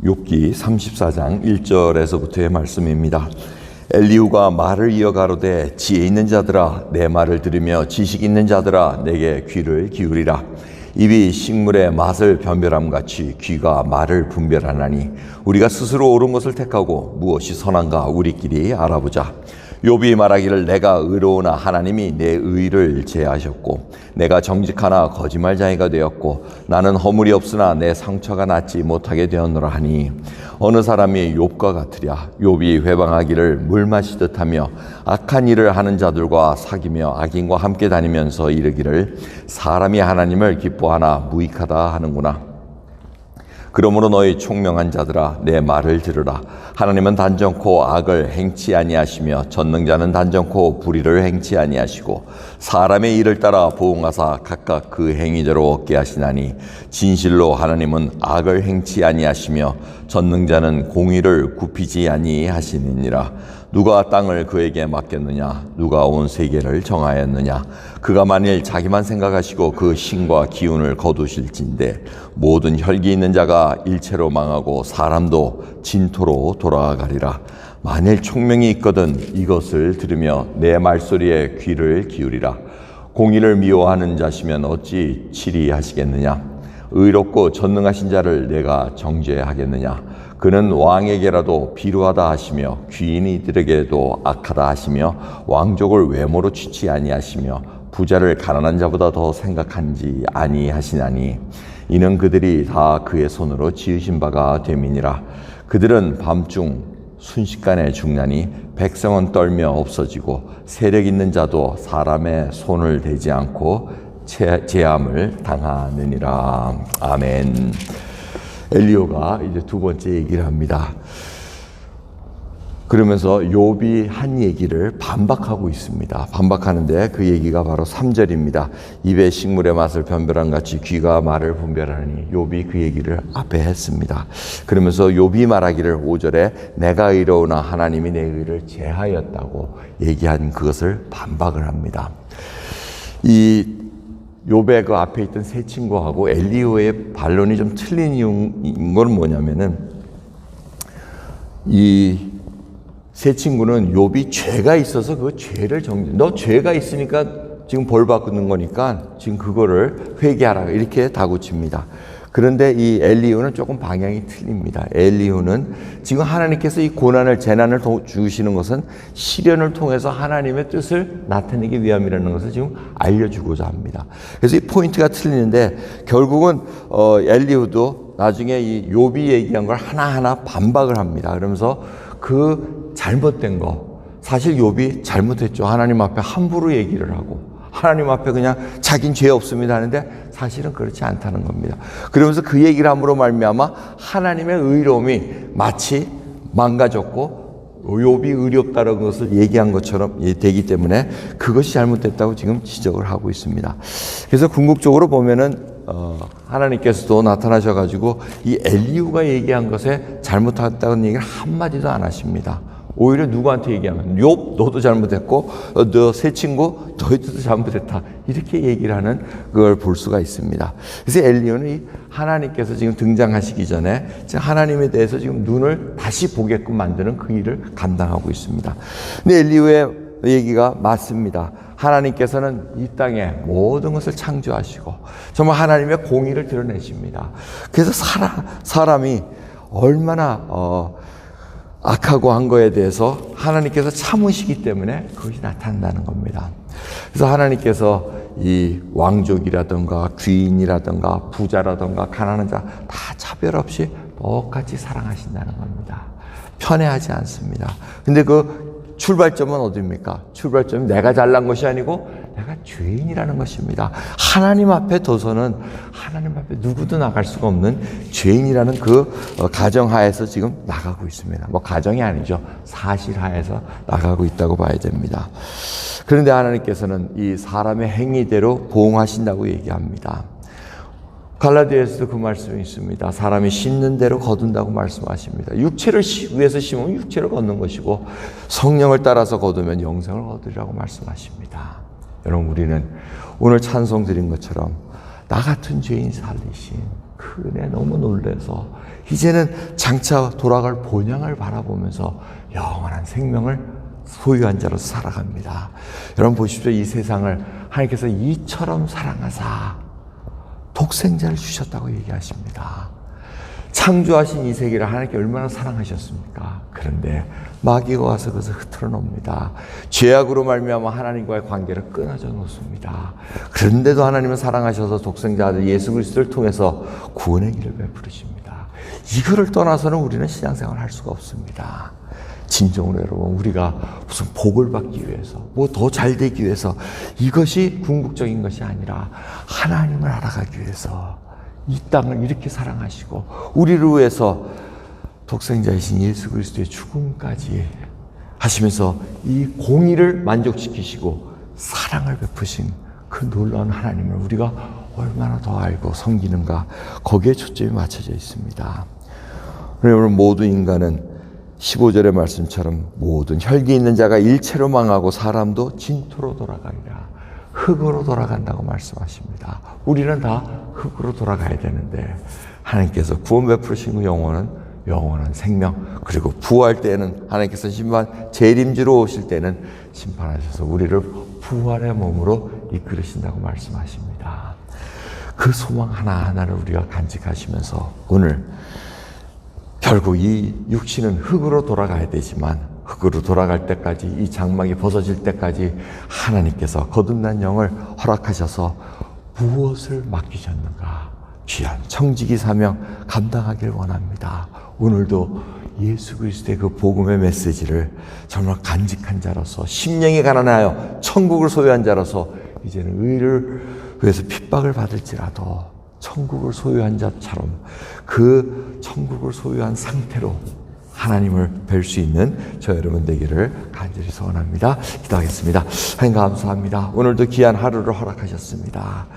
욥기 34장 1절에서부터의 말씀입니다. 엘리후가 말을 이어가로되 지혜 있는 자들아 내 말을 들으며 지식 있는 자들아 내게 귀를 기울이라. 입이 식물의 맛을 변별함같이 귀가 말을 분별하나니 우리가 스스로 옳은 것을 택하고 무엇이 선한가 우리끼리 알아보자. 욥이 말하기를 내가 의로우나 하나님이 내 의를 제하셨고 내가 정직하나 거짓말쟁이가 되었고 나는 허물이 없으나 내 상처가 낫지 못하게 되었노라 하니 어느 사람이 욥과 같으랴. 욥이 회방하기를 물 마시듯 하며 악한 일을 하는 자들과 사귀며 악인과 함께 다니면서 이르기를 사람이 하나님을 기뻐하나 무익하다 하는구나. 그러므로 너희 총명한 자들아 내 말을 들으라. 하나님은 단정코 악을 행치 아니하시며 전능자는 단정코 불의를 행치 아니하시고 사람의 일을 따라 보응하사 각각 그 행위대로 얻게 하시나니 진실로 하나님은 악을 행치 아니하시며 전능자는 공의를 굽히지 아니하시느니라. 누가 땅을 그에게 맡겼느냐? 누가 온 세계를 정하였느냐? 그가 만일 자기만 생각하시고 그 힘과 기운을 거두실진데 모든 혈기 있는 자가 일체로 망하고 사람도 진토로 돌아가리라. 만일 총명이 있거든 이것을 들으며 내 말소리에 귀를 기울이라. 공의를 미워하는 자시면 어찌 치리하시겠느냐? 의롭고 전능하신 자를 내가 정죄하겠느냐? 그는 왕에게라도 비루하다 하시며 귀인이들에게도 악하다 하시며 왕족을 외모로 취치 아니하시며 부자를 가난한 자보다 더 생각한지 아니하시나니 이는 그들이 다 그의 손으로 지으신 바가 됨이니라. 그들은 밤중 순식간에 죽나니 백성은 떨며 없어지고 세력 있는 자도 사람의 손을 대지 않고 제함을 당하느니라. 아멘. 엘리후가 이제 두 번째 얘기를 합니다. 그러면서 욥이 한 얘기를 반박하고 있습니다. 반박하는데 그 얘기가 바로 3절입니다. 입에 식물의 맛을 변별한 같이 귀가 말을 분별하니 욥이 그 얘기를 앞에 했습니다. 그러면서 욥이 말하기를 5절에 내가 의로우나 하나님이 내 의를 제하였다고 얘기한 그것을 반박을 합니다. 이 욥의 그 앞에 있던 세 친구하고 엘리후의 반론이 좀 틀린 이유인 건 뭐냐면은 이 세 친구는 욥이 죄가 있어서 그 죄를 너 죄가 있으니까 지금 벌 받는 거니까 지금 그거를 회개하라 이렇게 다구칩니다. 그런데 이 엘리후는 조금 방향이 틀립니다. 엘리후는 지금 하나님께서 이 고난을 재난을 주시는 것은 시련을 통해서 하나님의 뜻을 나타내기 위함이라는 것을 지금 알려주고자 합니다. 그래서 이 포인트가 틀리는데 결국은 엘리후도 나중에 이 욥이 얘기한 걸 하나하나 반박을 합니다. 그러면서 그 잘못된 거 사실 욥이 잘못했죠. 하나님 앞에 함부로 얘기를 하고 하나님 앞에 그냥 자긴 죄 없습니다 하는데 사실은 그렇지 않다는 겁니다. 그러면서 그 얘기를 함으로 말미암아 하나님의 의로움이 마치 망가졌고 욥이 의롭다는 것을 얘기한 것처럼 되기 때문에 그것이 잘못됐다고 지금 지적을 하고 있습니다. 그래서 궁극적으로 보면은 하나님께서도 나타나셔가지고 이 엘리후가 얘기한 것에 잘못했다는 얘기를 한마디도 안 하십니다. 오히려 누구한테 얘기하면 욥 너도 잘못했고 너 세 친구 너희들도 잘못했다 이렇게 얘기를 하는 그걸 볼 수가 있습니다. 그래서 엘리후는 하나님께서 지금 등장하시기 전에 하나님에 대해서 지금 눈을 다시 보게끔 만드는 그 일을 감당하고 있습니다. 근데 엘리후의 얘기가 맞습니다. 하나님께서는 이 땅에 모든 것을 창조하시고 정말 하나님의 공의를 드러내십니다. 그래서 사람이 얼마나 악하고 한 거에 대해서 하나님께서 참으시기 때문에 그것이 나타난다는 겁니다. 그래서 하나님께서 이 왕족이라든가 귀인이라든가 부자라든가 가난한 자 다 차별 없이 똑같이 사랑하신다는 겁니다. 편애하지 않습니다. 근데 그 출발점은 어디입니까? 출발점이 내가 잘난 것이 아니고 내가 죄인이라는 것입니다. 하나님 앞에 둬서는 하나님 앞에 누구도 나갈 수가 없는 죄인이라는 그 가정하에서 지금 나가고 있습니다. 뭐 가정이 아니죠. 사실하에서 나가고 있다고 봐야 됩니다. 그런데 하나님께서는 이 사람의 행위대로 보응하신다고 얘기합니다. 갈라디아에서도 그 말씀이 있습니다. 사람이 심는 대로 거둔다고 말씀하십니다. 육체를 위해서 심으면 육체를 거두는 것이고 성령을 따라서 거두면 영생을 거두리라고 말씀하십니다. 여러분 우리는 오늘 찬송 드린 것처럼 나 같은 죄인 살리신 그 은혜에 너무 놀라서 이제는 장차 돌아갈 본향을 바라보면서 영원한 생명을 소유한 자로서 살아갑니다. 여러분 보십시오. 이 세상을 하나님께서 이처럼 사랑하사 독생자를 주셨다고 얘기하십니다. 창조하신 이 세계를 하나님께 얼마나 사랑하셨습니까? 그런데 마귀가 와서 그것을 흐트러 놓습니다. 죄악으로 말미암아 하나님과의 관계를 끊어져 놓습니다. 그런데도 하나님은 사랑하셔서 독생자 아들 예수 그리스도를 통해서 구원의 길을 베푸르십니다. 이거를 떠나서는 우리는 신앙생활을 할 수가 없습니다. 진정으로 여러분, 우리가 무슨 복을 받기 위해서, 뭐 더 잘 되기 위해서, 이것이 궁극적인 것이 아니라 하나님을 알아가기 위해서 이 땅을 이렇게 사랑하시고 우리를 위해서 독생자이신 예수 그리스도의 죽음까지 하시면서 이 공의를 만족시키시고 사랑을 베푸신 그 놀라운 하나님을 우리가 얼마나 더 알고 섬기는가, 거기에 초점이 맞춰져 있습니다. 여러분, 모든 인간은 15절의 말씀처럼 모든 혈기 있는 자가 일체로 망하고 사람도 진토로 돌아가리라. 흙으로 돌아간다고 말씀하십니다. 우리는 다 흙으로 돌아가야 되는데 하나님께서 구원 베푸신 그 영원한 생명, 그리고 부활 때는 하나님께서 재림지로 오실 때는 심판하셔서 우리를 부활의 몸으로 이끌으신다고 말씀하십니다. 그 소망 하나하나를 우리가 간직하시면서 오늘 결국 이 육신은 흙으로 돌아가야 되지만 흙으로 돌아갈 때까지, 이 장막이 벗어질 때까지 하나님께서 거듭난 영을 허락하셔서 무엇을 맡기셨는가? 귀한 청지기 사명 감당하길 원합니다. 오늘도 예수 그리스도의 그 복음의 메시지를 정말 간직한 자로서, 심령이 가난하여 천국을 소유한 자로서 이제는 의를 위해서 핍박을 받을지라도 천국을 소유한 자처럼 그 천국을 소유한 상태로 하나님을 뵐 수 있는 저 여러분 되기를 간절히 소원합니다. 기도하겠습니다. 하나님 감사합니다. 오늘도 귀한 하루를 허락하셨습니다.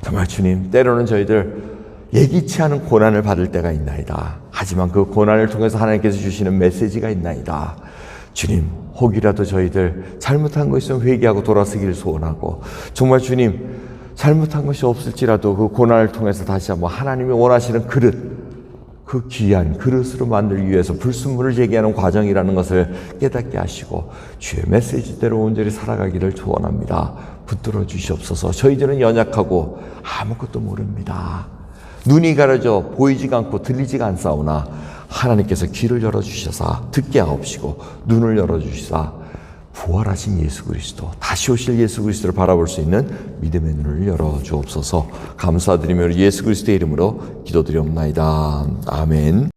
정말 주님, 때로는 저희들 예기치 않은 고난을 받을 때가 있나이다. 하지만 그 고난을 통해서 하나님께서 주시는 메시지가 있나이다. 주님, 혹이라도 저희들 잘못한 것 있으면 회개하고 돌아서기를 소원하고, 정말 주님, 잘못한 것이 없을지라도 그 고난을 통해서 다시 한번 하나님이 원하시는 그릇, 그 귀한 그릇으로 만들기 위해서 불순물을 제기하는 과정이라는 것을 깨닫게 하시고 주의 메시지대로 온전히 살아가기를 소원합니다. 붙들어 주시옵소서. 저희들은 연약하고 아무것도 모릅니다. 눈이 가려져 보이지가 않고 들리지가 않사오나 하나님께서 귀를 열어주셔서 듣게 하옵시고 눈을 열어주시사 부활하신 예수 그리스도, 다시 오실 예수 그리스도를 바라볼 수 있는 믿음의 눈을 열어주옵소서. 감사드리며 예수 그리스도의 이름으로 기도드리옵나이다. 아멘.